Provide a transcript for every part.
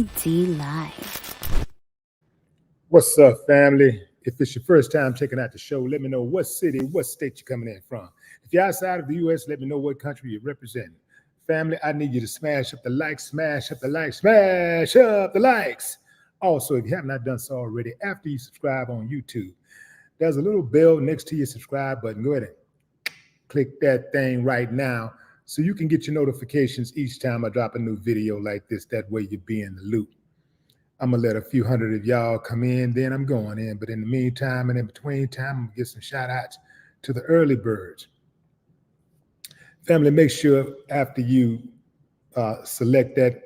Willie D Live. What's up, family? If it's your first time checking out the show, let me know what city, what state you're coming in from. If you're outside of the U.S., let me know what country you're representing. Family, I need you to smash up the likes, smash up the likes, smash up the likes. Also, if you have not done so already, after you subscribe on YouTube, there's a little bell next to your subscribe button. Go ahead and click that thing right now so you can get your notifications each time I drop a new video like this. That way you'll be in the loop. I'm going to let a few hundred of y'all come in, then I'm going in. But in the meantime and in between time, I'm going to get some shout outs to the early birds. Family, make sure after you select that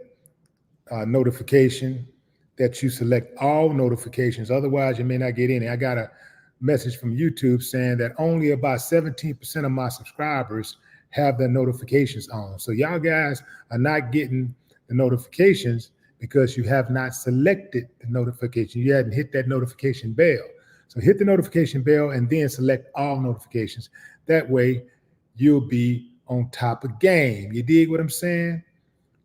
notification that you select all notifications. Otherwise, you may not get any. I got a message from YouTube saying that only about 17% of my subscribers have their notifications on. So y'all guys are not getting the notifications because you have not selected the notification. You hadn't hit that notification bell. So hit the notification bell and then select all notifications. That way you'll be on top of game. You dig what I'm saying?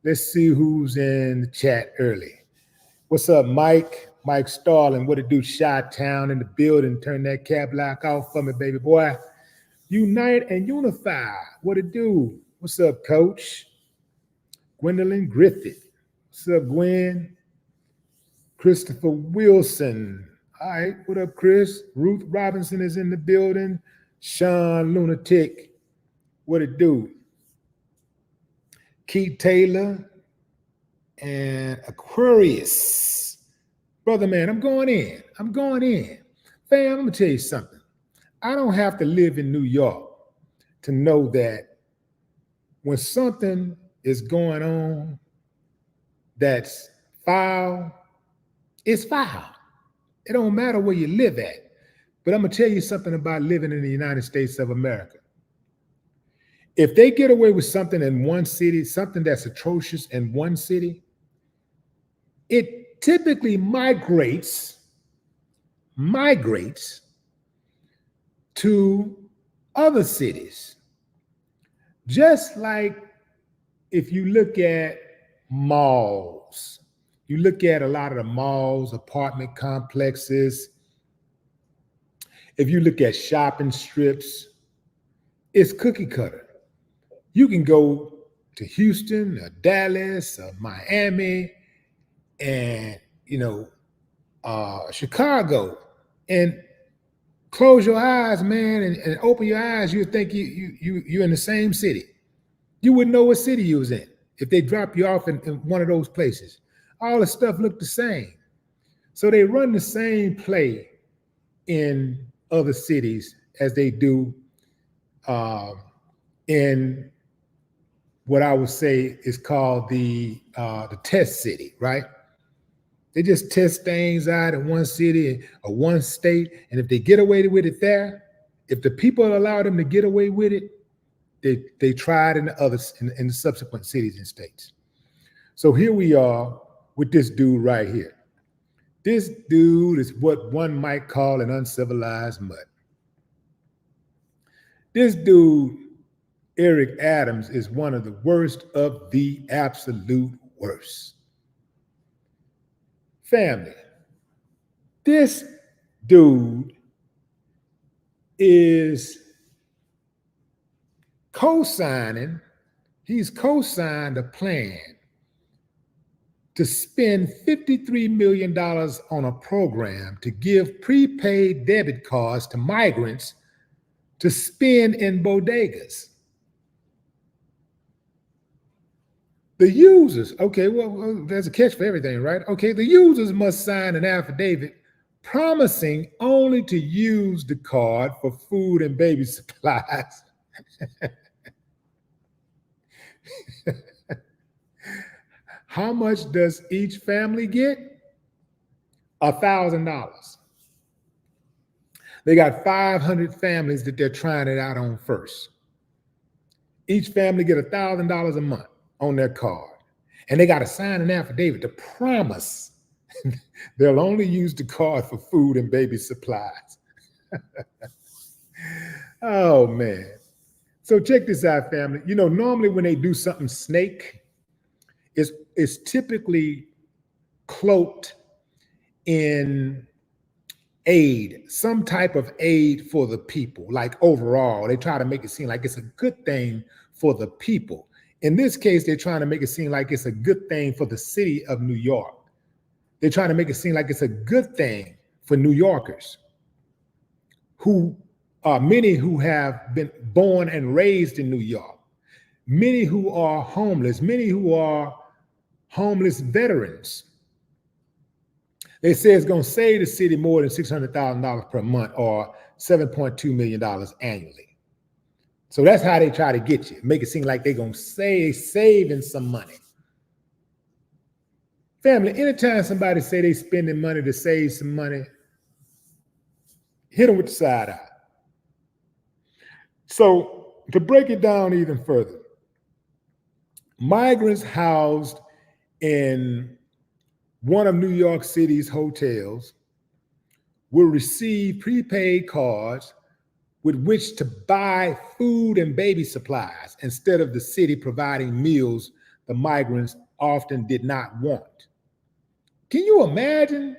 Let's see who's in the chat early. What's up, Mike? Mike Starling, what it do? Chi-Town in the building. Turn that cap lock off for me, baby boy. Unite and unify. What it do? What's up, Coach? Gwendolyn Griffith. What's up, Gwen? Christopher Wilson. All right, what up, Chris? Ruth Robinson is in the building. Sean Lunatic. What it do? Keith Taylor and Aquarius. Brother man, I'm going in. I'm going in. Fam, I'm going to tell you something. I don't have to live in New York to know that when something is going on that's foul, it's foul. It don't matter where you live at. But I'm going to tell you something about living in the United States of America. If they get away with something in one city, something that's atrocious in one city, it typically migrates to other cities. Just like if you look at malls, you look at a lot of the malls, apartment complexes. If you look at shopping strips, it's cookie cutter. You can go to Houston or Dallas or Miami and, Chicago and close your eyes, man, and open your eyes. You'll think you're in the same city. You wouldn't know what city you was in if they drop you off in one of those places. All the stuff looked the same. So they run the same play in other cities as they do in what I would say is called the test city, right? They just test things out in one city or one state, and if they get away with it there, if the people allow them to get away with it, they try it in the others in the subsequent cities and states. So here we are with this dude right here. This dude is what one might call an uncivilized mutt. This dude, Eric Adams, is one of the worst of the absolute worst. Family, this dude is he's co-signed a plan to spend $53 million on a program to give prepaid debit cards to migrants to spend in bodegas. The users, okay, well, there's a catch for everything, right? Okay, the users must sign an affidavit promising only to use the card for food and baby supplies. How much does each family get? $1,000. They got 500 families that they're trying it out on first. Each family get $1,000 a month on their card. And they got to sign an affidavit to promise they'll only use the card for food and baby supplies. Oh, man. So check this out, family. Normally when they do something snake, it's typically cloaked in aid, some type of aid for the people. Like overall, they try to make it seem like it's a good thing for the people. In this case, they're trying to make it seem like it's a good thing for the city of New York. They're trying to make it seem like it's a good thing for New Yorkers, who are many who have been born and raised in New York, many who are homeless, many who are homeless veterans. They say it's going to save the city more than $600,000 per month, or $7.2 million annually. So that's how they try to get you, make it seem like they're going to saving some money. Family, anytime somebody say they spending money to save some money, hit them with the side eye. So to break it down even further, migrants housed in one of New York City's hotels will receive prepaid cards with which to buy food and baby supplies instead of the city providing meals the migrants often did not want. Can you imagine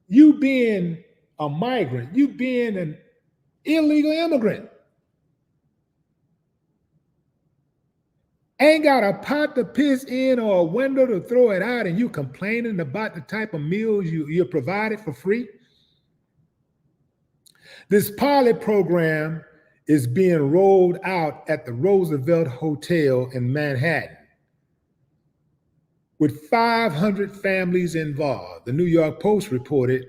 you being a migrant, you being an illegal immigrant, ain't got a pot to piss in or a window to throw it out, and you complaining about the type of meals you're provided for free? This pilot program is being rolled out at the Roosevelt Hotel in Manhattan, with 500 families involved. The New York Post reported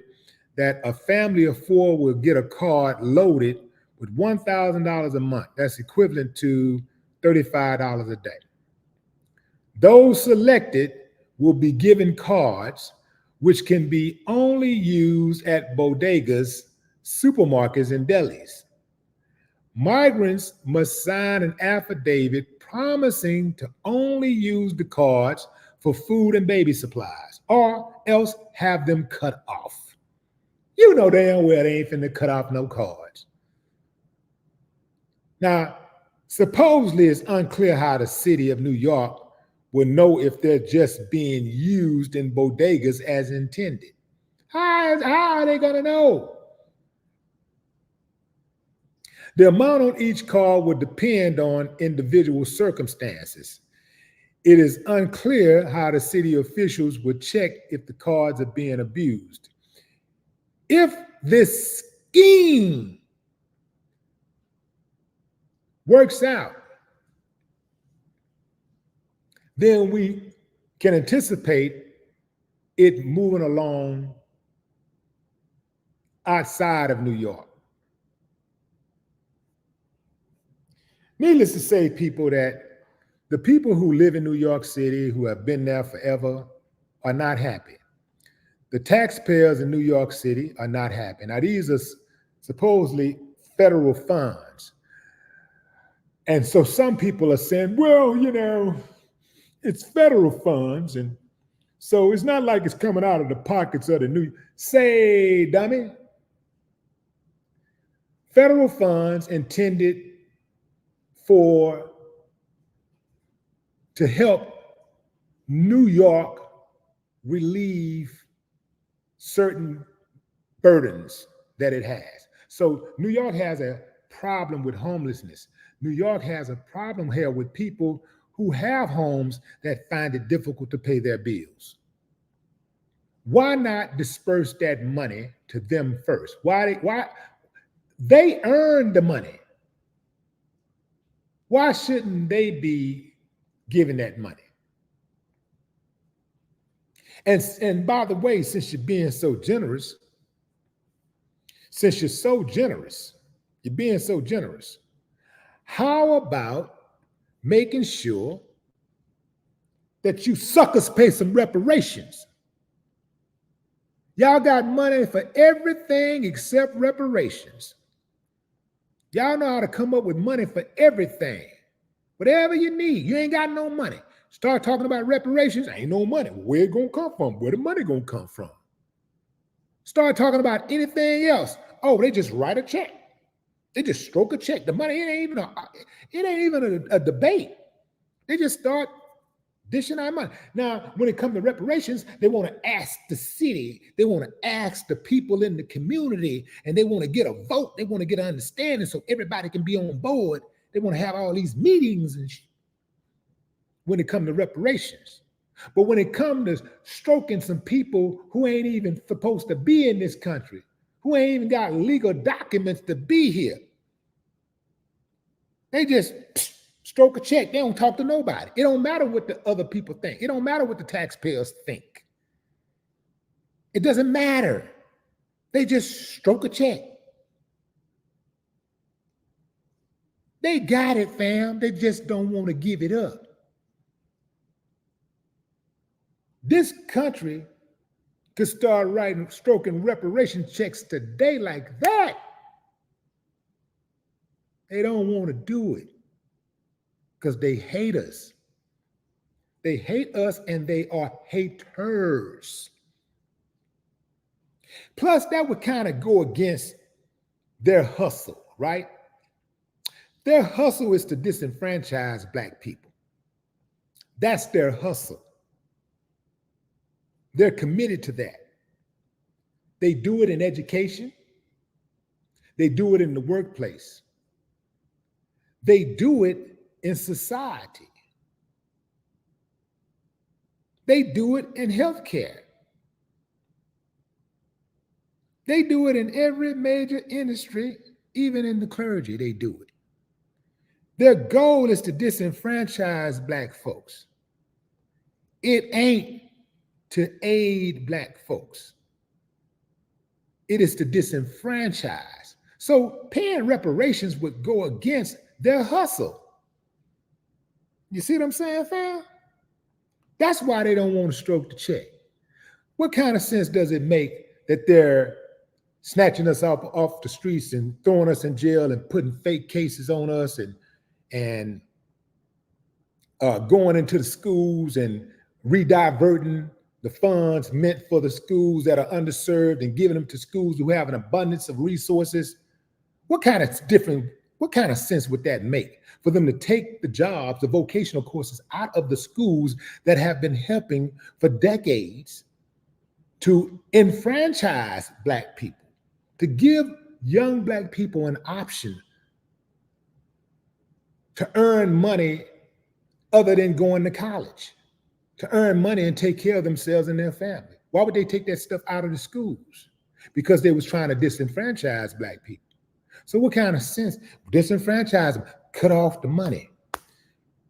that a family of 4 will get a card loaded with $1,000 a month. That's equivalent to $35 a day. Those selected will be given cards which can be only used at bodegas, supermarkets, and delis. Migrants must sign an affidavit promising to only use the cards for food and baby supplies, or else have them cut off. You know damn well they ain't finna cut off no cards. Now, supposedly it's unclear how the city of New York will know if they're just being used in bodegas as intended. How are they gonna know? The amount on each card would depend on individual circumstances. It is unclear how the city officials would check if the cards are being abused. If this scheme works out, then we can anticipate it moving along outside of New York. Needless to say, people, that the people who live in New York City, who have been there forever, are not happy. The taxpayers in New York City are not happy. Now, these are supposedly federal funds. And so some people are saying, well, you know, it's federal funds, and so it's not like it's coming out of the pockets of the new. Say, dummy. Federal funds intended to help New York relieve certain burdens that it has. So New York has a problem with homelessness. New York has a problem here with people who have homes that find it difficult to pay their bills. Why not disperse that money to them first? Why they earn the money? Why shouldn't they be given that money? And by the way, since you're being so generous, you're being so generous, how about making sure that you suckers pay some reparations? Y'all got money for everything except reparations. Y'all know how to come up with money for everything. Whatever you need, you ain't got no money. Start talking about reparations, ain't no money. Where it gonna come from? Where the money gonna come from? Start talking about anything else. Oh, they just write a check. They just stroke a check. The money, it ain't even a debate. They just start dishing our money. Now, when it comes to reparations, they want to ask the city, they want to ask the people in the community, and they want to get a vote. They want to get an understanding so everybody can be on board. They want to have all these meetings and when it comes to reparations. But when it comes to stroking some people who ain't even supposed to be in this country, who ain't even got legal documents to be here, they just stroke a check. They don't talk to nobody. It don't matter what the other people think. It don't matter what the taxpayers think. It doesn't matter. They just stroke a check. They got it, fam. They just don't want to give it up. This country could start stroking reparation checks today like that. They don't want to do it because they hate us. They hate us and they are haters. Plus, that would kind of go against their hustle, right? Their hustle is to disenfranchise Black people. That's their hustle. They're committed to that. They do it in education. They do it in the workplace. They do it in society. They do it in healthcare. They do it in every major industry, even in the clergy, they do it. Their goal is to disenfranchise Black folks. It ain't to aid Black folks. It is to disenfranchise. So paying reparations would go against their hustle. You see what I'm saying, fam? That's why they don't want to stroke the check. What kind of sense does it make that they're snatching us off the streets and throwing us in jail and putting fake cases on us and going into the schools and rediverting the funds meant for the schools that are underserved and giving them to schools who have an abundance of resources? What kind of sense would that make for them to take the jobs, the vocational courses out of the schools that have been helping for decades to enfranchise Black people, to give young Black people an option to earn money other than going to college, to earn money and take care of themselves and their family? Why would they take that stuff out of the schools? Because they was trying to disenfranchise Black people. So what kind of sense? Disenfranchise them, cut off the money.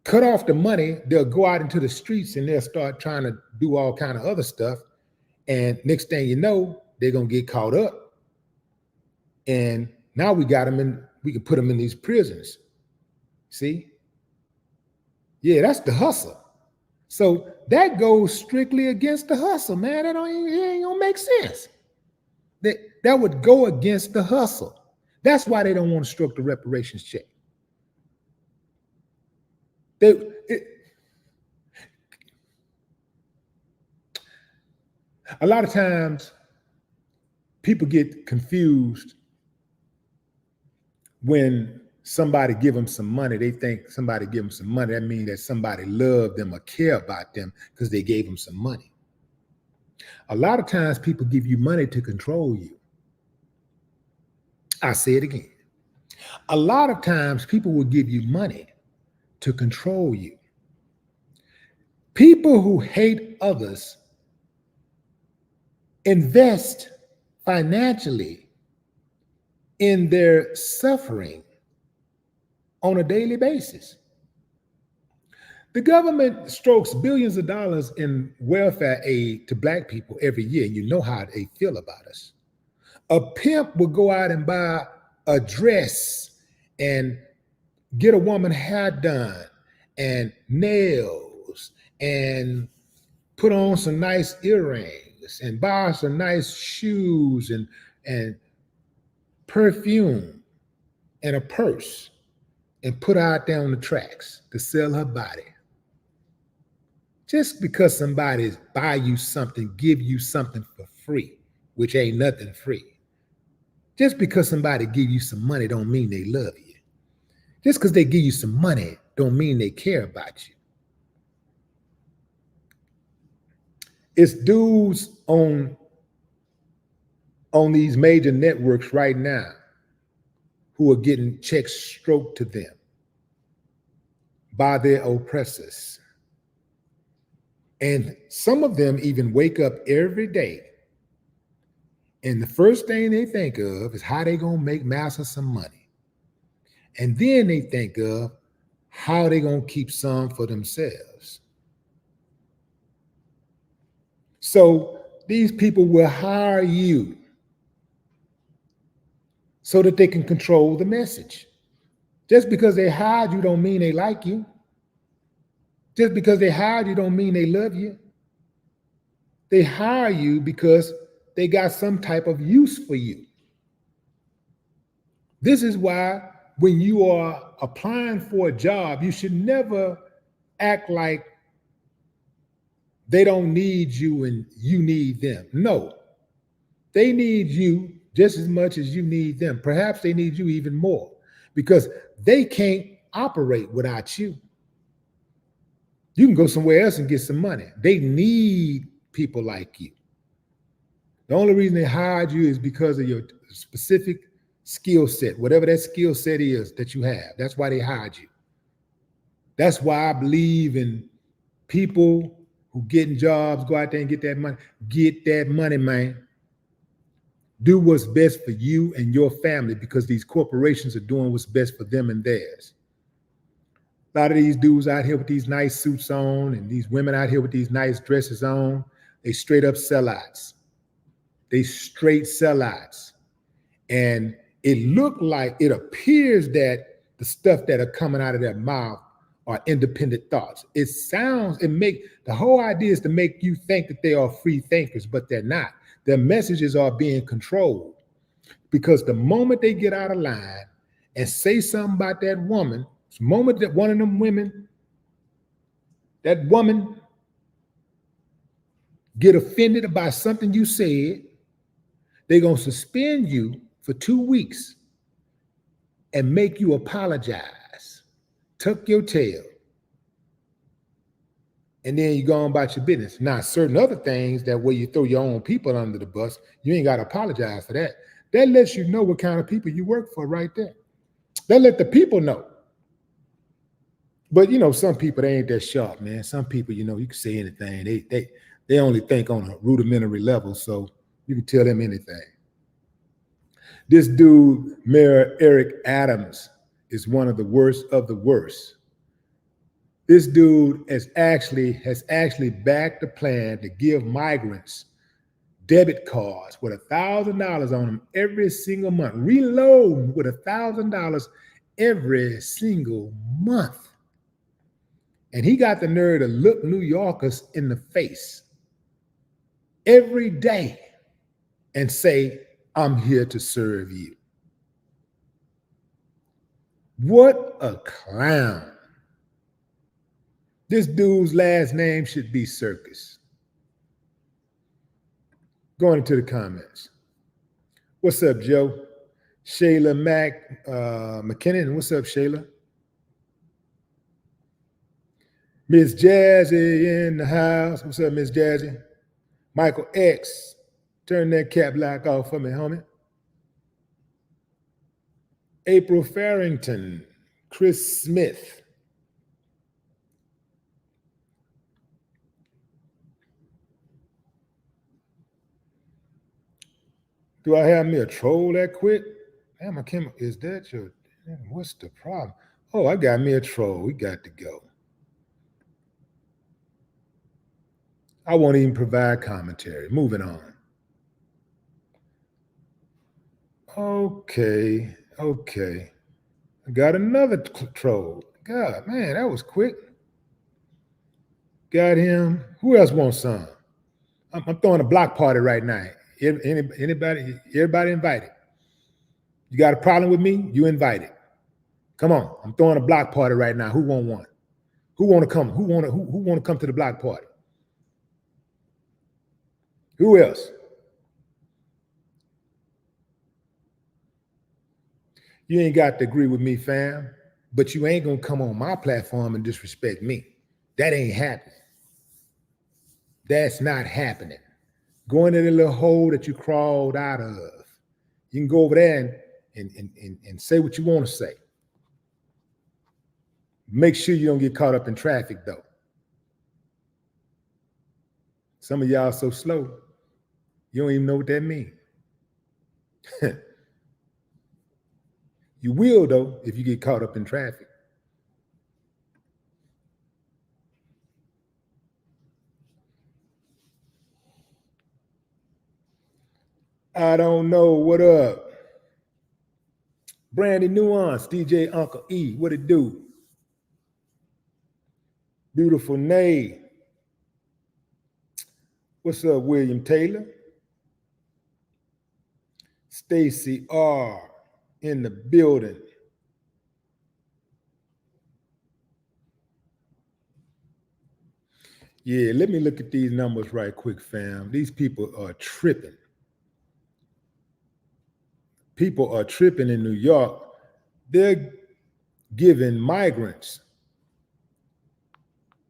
Cut off the money, they'll go out into the streets and they'll start trying to do all kind of other stuff. And next thing you know, they're gonna get caught up. And now we got them in, we can put them in these prisons. See? Yeah, that's the hustle. So that goes strictly against the hustle, man. It ain't gonna make sense. That would go against the hustle. That's why they don't want to stroke the reparations check. A lot of times people get confused when somebody give them some money. They think somebody give them some money, that means that somebody loved them or care about them because they gave them some money. A lot of times people give you money to control you. I say it again. A lot of times people will give you money to control you. People who hate others invest financially in their suffering on a daily basis. The government strokes billions of dollars in welfare aid to Black people every year, and you know how they feel about us. A pimp will go out and buy a dress and get a woman hair done and nails and put on some nice earrings and buy some nice shoes and perfume and a purse and put her out there on the tracks to sell her body. Just because somebody buy you something, give you something for free, which ain't nothing free. Just because somebody give you some money don't mean they love you. Just because they give you some money don't mean they care about you. It's dudes on these major networks right now who are getting checks stroked to them by their oppressors. And some of them even wake up every day, and the first thing they think of is how they gonna make massa some money. And then they think of how they gonna keep some for themselves. So these people will hire you so that they can control the message. Just because they hired you don't mean they like you. Just because they hired you don't mean they love you. They hire you because they got some type of use for you. This is why when you are applying for a job, you should never act like they don't need you and you need them. No, they need you just as much as you need them. Perhaps they need you even more because they can't operate without you. You can go somewhere else and get some money. They need people like you. The only reason they hired you is because of your specific skill set, whatever that skill set is that you have. That's why they hired you. That's why I believe in people who getting jobs, go out there and get that money. Get that money, man. Do what's best for you and your family because these corporations are doing what's best for them and theirs. A lot of these dudes out here with these nice suits on and these women out here with these nice dresses on, they straight up sellouts. They straight sellouts. And it appears that the stuff that are coming out of their mouth are independent thoughts. The whole idea is to make you think that they are free thinkers, but they're not. Their messages are being controlled because the moment they get out of line and say something about that woman, the moment that one of them women, that woman get offended about something you said, they're going to suspend you for 2 weeks and make you apologize, tuck your tail, and then you go on about your business. Now, certain other things that where you throw your own people under the bus, you ain't got to apologize for that. That lets you know what kind of people you work for right there. That let the people know. But, some people, they ain't that sharp, man. Some people, you can say anything. They only think on a rudimentary level, so you can tell them anything. This dude, Mayor Eric Adams, is one of the worst of the worst. This dude has actually backed the plan to give migrants debit cards with $1,000 on them every single month. Reload with $1,000 every single month. And he got the nerve to look New Yorkers in the face every day and say, I'm here to serve you. What a clown. This dude's last name should be Circus. Going into the comments. What's up, Joe? Shayla McKinnon. What's up, Shayla? Miss Jazzy in the house. What's up, Miss Jazzy? Michael X. Turn that cap lock off for me, homie. April Farrington. Chris Smith. Do I have me a troll that quick? Damn, is that your, what's the problem? Oh, I got me a troll. We got to go. I won't even provide commentary. Moving on. Okay. I got another troll. God, man, that was quick. Got him. Who else wants some? I'm throwing a block party right now. Everybody invited. You got a problem with me? You invited. Come on. I'm throwing a block party right now. Who want one? Who want to come? Who want to come to the block party? Who else? You ain't got to agree with me, fam, but you ain't gonna come on my platform and disrespect me. That ain't happening. That's not happening. Go into the little hole that you crawled out of. You can go over there and say what you want to say. Make sure you don't get caught up in traffic, though. Some of y'all so slow, you don't even know what that means. You will, though, if you get caught up in traffic. I don't know. What up? Brandy Nuance, DJ Uncle E, what it do? Beautiful Nay. What's up, William Taylor? Stacy R in the building. Yeah, let me look at these numbers right quick, fam. These people are tripping. People are tripping in New York. They're giving migrants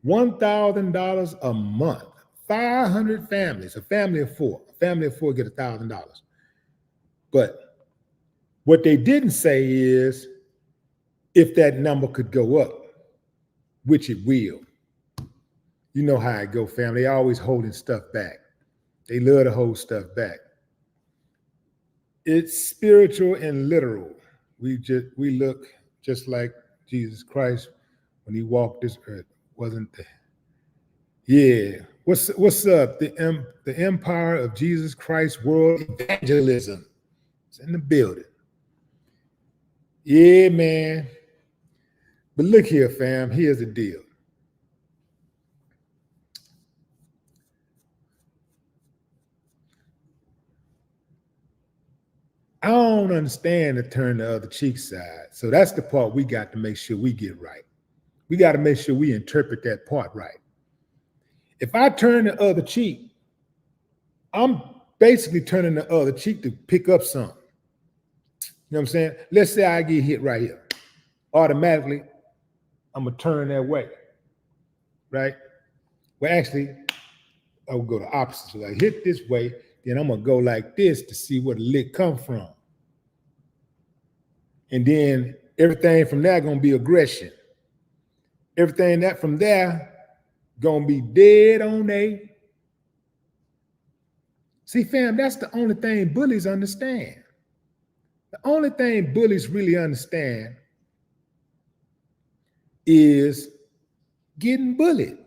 $1,000 a month. 500 families, a family of four. A family of four get $1,000. But what they didn't say is if that number could go up, which it will. You know how it go, family. They always holding stuff back. They love to hold stuff back. It's spiritual and literal. We look just like Jesus Christ when he walked this earth. Wasn't there? Yeah. What's up? The empire of Jesus Christ world evangelism. It's in the building. Yeah, man. But look here, fam. Here's the deal. I don't understand the turn the other cheek side. So that's the part we got to make sure we get right. We got to make sure we interpret that part right. If I turn the other cheek, I'm basically turning the other cheek to pick up something. You know what I'm saying? Let's say I get hit right here. Automatically, I'm going to turn that way, right? Well, actually, I will go the opposite. So I hit this way, then I'm going to go like this to see where the lick come from. And then everything from there going to be aggression. Everything that from there going to be dead on A. See, fam, that's the only thing bullies understand. The only thing bullies really understand is getting bullied.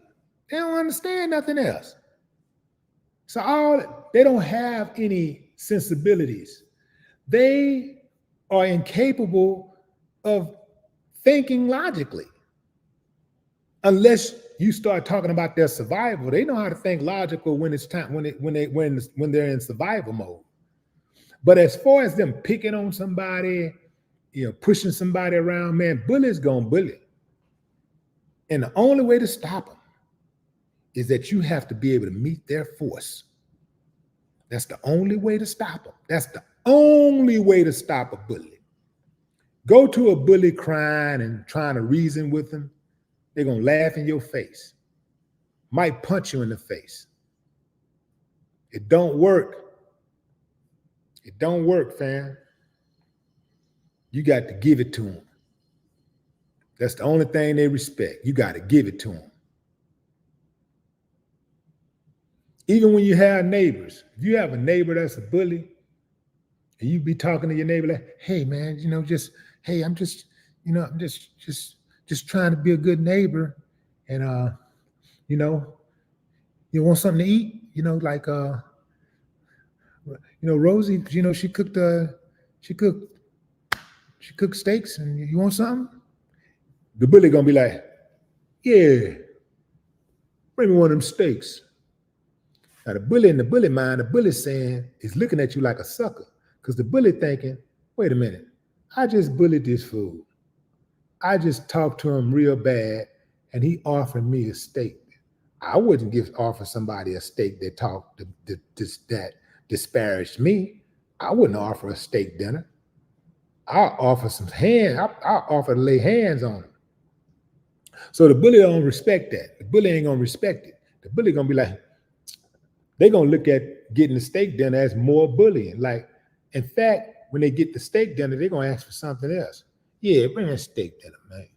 They don't understand nothing else. So they don't have any sensibilities. They are incapable of thinking logically. Unless you start talking about their survival, they know how to think logical when it's time, when they're in survival mode. But as far as them picking on somebody, pushing somebody around, man, bullies gonna bully. And the only way to stop them is that you have to be able to meet their force. That's the only way to stop them. That's the only way to stop a bully. Go to a bully crying and trying to reason with them. They're going to laugh in your face. Might punch you in the face. It don't work. It don't work, fam. You got to give it to them. That's the only thing they respect. You got to give it to them. Even when you have neighbors, if you have a neighbor that's a bully, and you be talking to your neighbor like, hey man, I'm just trying to be a good neighbor. And you want something to eat? Rosie, she cooked steaks, and you want something? The bully gonna be like, yeah, bring me one of them steaks. Now the bully in the bully mind, the bully saying is looking at you like a sucker. Because the bully thinking, wait a minute, I just bullied this fool. I just talked to him real bad and he offered me a steak. I wouldn't offer somebody a steak that disparaged me. I wouldn't offer a steak dinner. I'll offer some hands. I'll offer to lay hands on him. So the bully don't respect that. The bully ain't gonna respect it. The bully gonna be like, they're going to look at getting the steak dinner as more bullying. Like, in fact, when they get the steak dinner, they're going to ask for something else. Yeah, bring that steak dinner, man.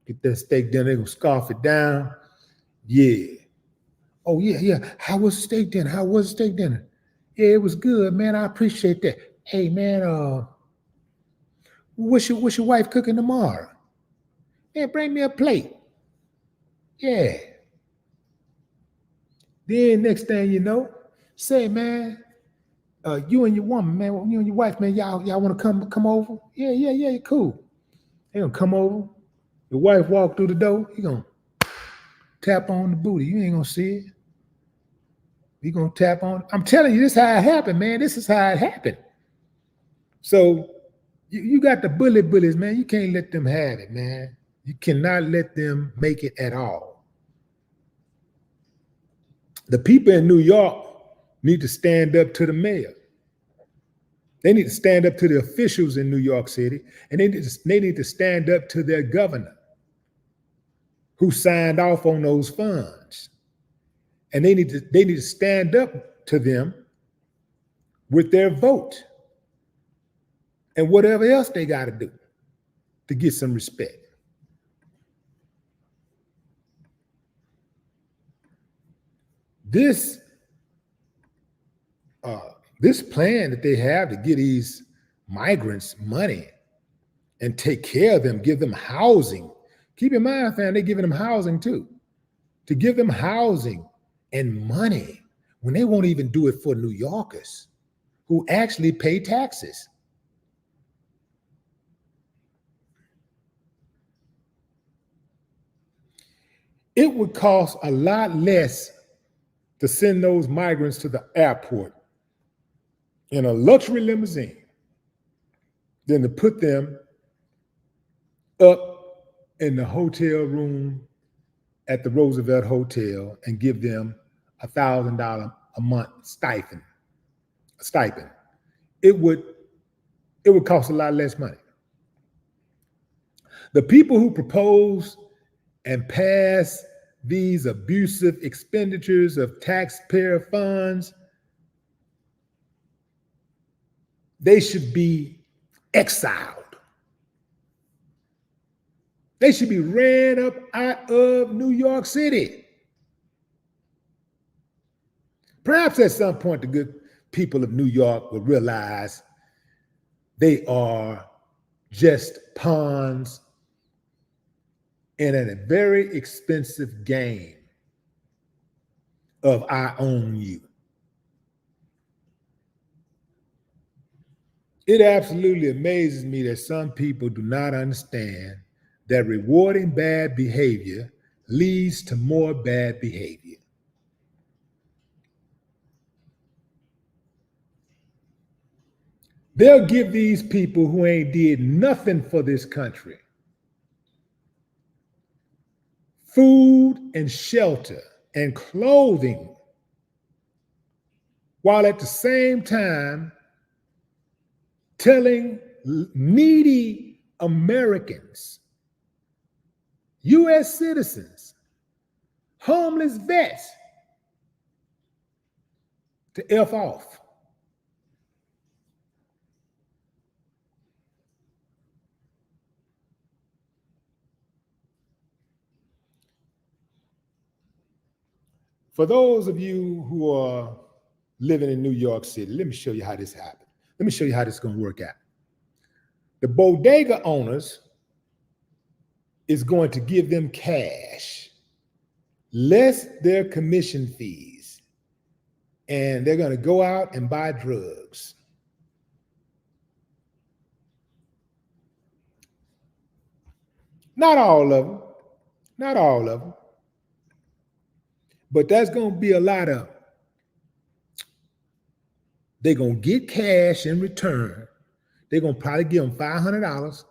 Get that steak dinner, they're going to scarf it down. Yeah. Oh, yeah. How was the steak dinner? How was the steak dinner? Yeah, it was good, man. I appreciate that. Hey, man, what's your wife cooking tomorrow? Yeah, bring me a plate. Yeah. Then next thing you know, say, man, you and your woman, man, you and your wife, man, y'all want to come over? Yeah, cool. They gonna come over. Your wife walk through the door, he gonna tap on the booty. You ain't gonna see it. He gonna tap on. I'm telling you, this is how it happened, man. This is how it happened. So you got the bullies, man. You can't let them have it, man. You cannot let them make it at all. The people in New York need to stand up to the mayor. They need to stand up to the officials in New York City, and they need to stand up to their governor who signed off on those funds. And they need to stand up to them with their vote and whatever else they got to do to get some respect. This plan that they have to get these migrants money and take care of them, give them housing. Keep in mind, fam, they're giving them housing too. To give them housing and money when they won't even do it for New Yorkers who actually pay taxes. It would cost a lot less to send those migrants to the airport in a luxury limousine than to put them up in the hotel room at the Roosevelt Hotel and give them $1,000 a month stipend. It would cost a lot less money. The people who propose and pass these abusive expenditures of taxpayer funds, they should be exiled. They should be ran up out of New York City. Perhaps at some point, the good people of New York will realize they are just pawns in a very expensive game of I own you. It absolutely amazes me that some people do not understand that rewarding bad behavior leads to more bad behavior. They'll give these people who ain't did nothing for this country food and shelter and clothing, while at the same time telling needy Americans, U.S. citizens, homeless vets to F off. For those of you who are living in New York City, let me show you how this happened. Let me show you how this is going to work out. The bodega owners is going to give them cash, less their commission fees, and they're going to go out and buy drugs. Not all of them. But that's going to be a lot of, they're going to get cash in return. They're going to probably give them $500,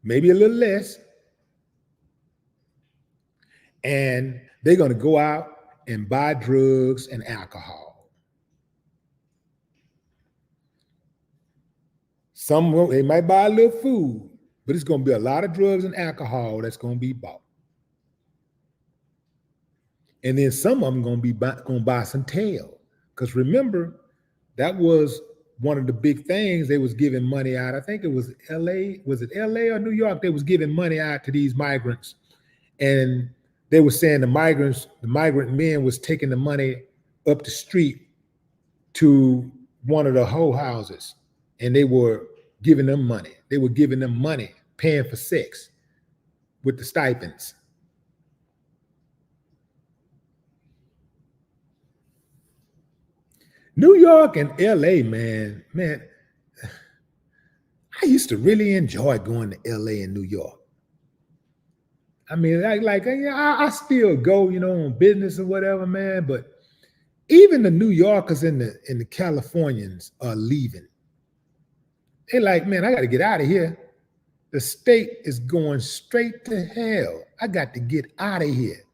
maybe a little less. And they're going to go out and buy drugs and alcohol. They might buy a little food, but it's going to be a lot of drugs and alcohol that's going to be bought. And then some of them gonna buy some tail. Because remember, that was one of the big things. They was giving money out. I think it was LA. Was it LA or New York? They was giving money out to these migrants. And they were saying the migrant men was taking the money up the street to one of the whole houses. And they were giving them money. They were giving them money, paying for sex with the stipends. New York and LA, man, I used to really enjoy going to LA and New York. I mean, I still go, on business or whatever, man. But even the New Yorkers and the Californians are leaving. They're like, man, I got to get out of here. The state is going straight to hell. I got to get out of here.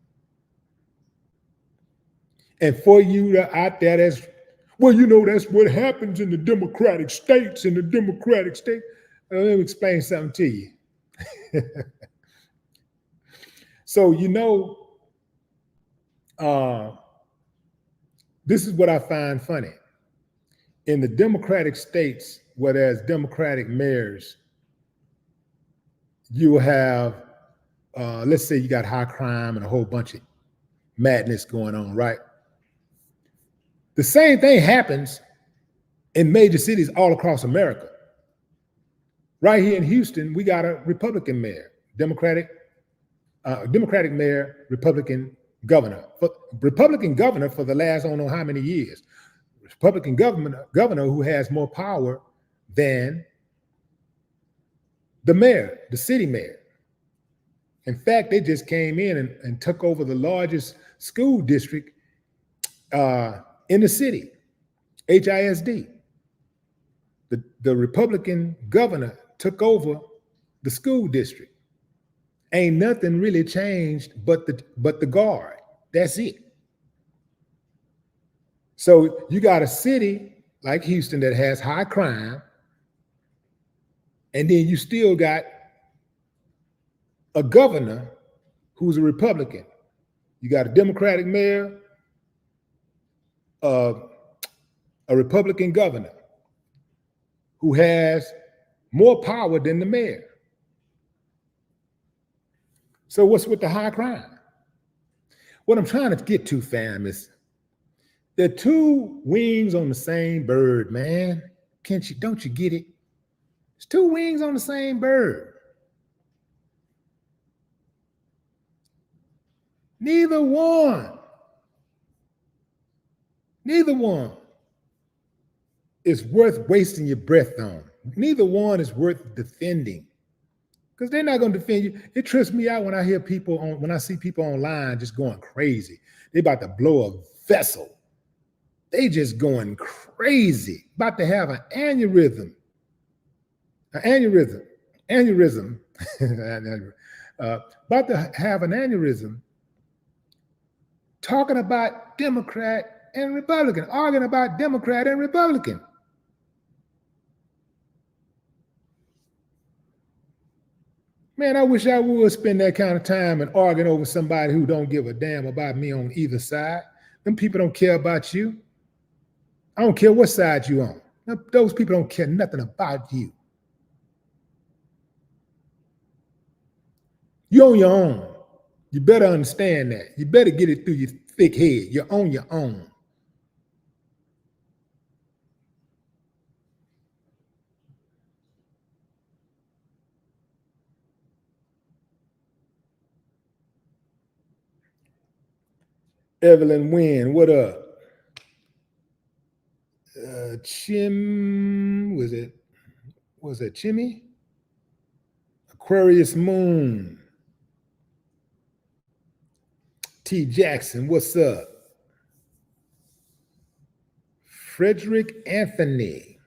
And for you out there, that's what happens in the democratic states. In the democratic state, let me explain something to you. So, this is what I find funny. In the democratic states, where there's democratic mayors, you have, let's say you got high crime and a whole bunch of madness going on, right? The same thing happens in major cities all across America. Right here in Houston, we got a Republican mayor, Democratic mayor, Republican governor. Republican governor for the last I don't know how many years. Republican governor who has more power than the mayor, the city mayor. In fact, they just came in and took over the largest school district in the city, HISD. The Republican governor took over the school district. Ain't nothing really changed but the guard. That's it. So you got a city like Houston that has high crime, and then you still got a governor who's a Republican. You got a Democratic mayor, a Republican governor who has more power than the mayor. So what's with the high crime? What I'm trying to get to, fam, is there are two wings on the same bird, man. Don't you get it? It's two wings on the same bird. Neither one is worth wasting your breath on. Neither one is worth defending, because they're not going to defend you. It trips me out when I see people online just going crazy. They about to blow a vessel. They just going crazy, about to have an aneurysm. About to have an aneurysm, talking about Democrat and Republican, arguing about Democrat and Republican. Man, I wish I would spend that kind of time and arguing over somebody who don't give a damn about me on either side. Them people don't care about you. I don't care what side you on. Those people don't care nothing about you. You're on your own. You better understand that. You better get it through your thick head. You're on your own. Evelyn Wynn, what up? Was it Chimmy? Aquarius Moon. T. Jackson, what's up? Frederick Anthony.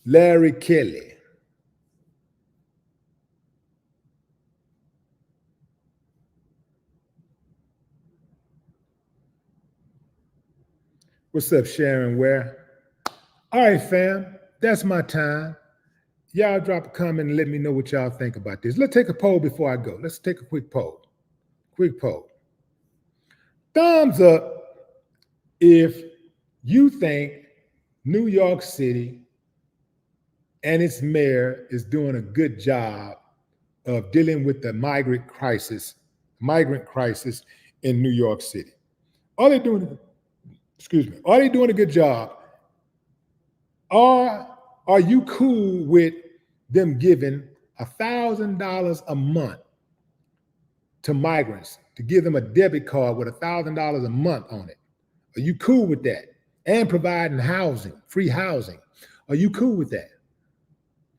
Larry Kelly. What's up, Sharon Ware? All right, fam, that's my time. Y'all drop a comment and let me know what y'all think about this. Let's take a poll before I go. Let's take a quick poll. Quick poll. Thumbs up if you think New York City and its mayor is doing a good job of dealing with the migrant crisis in New York City. Are they doing a good job? Are you cool with them giving $1,000 a month to migrants, to give them a debit card with $1,000 a month on it? Are you cool with that? And providing housing, free housing. Are you cool with that?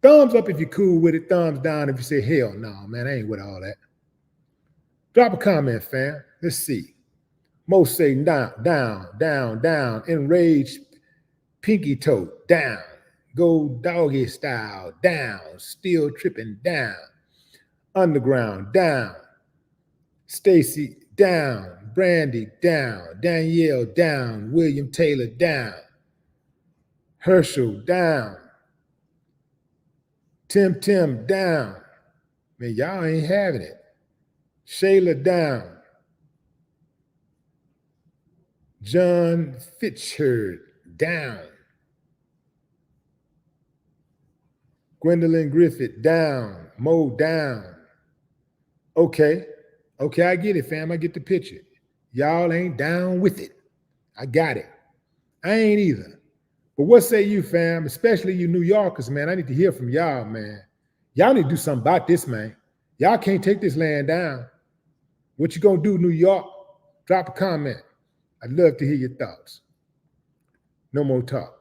Thumbs up if you're cool with it. Thumbs down if you say, hell no, man, I ain't with all that. Drop a comment, fam. Let's see. Most say down, down, down, down. Enraged pinky toe, down. Go doggy style, down. Still tripping, down. Underground, down. Stacy, down. Brandy, down. Danielle, down. William Taylor, down. Herschel, down. Tim, down. Man, y'all ain't having it. Shayla, down. John Fitchard, down. Gwendolyn Griffith, down. Mo, down. Okay, I get it, fam. I get the picture. Y'all ain't down with it. I got it. I ain't either. But what say you, fam? Especially you New Yorkers, man. I need to hear from y'all, man. Y'all need to do something about this, man. Y'all can't take this land down. What you gonna do, New York? Drop a comment. I'd love to hear your thoughts. No more talk.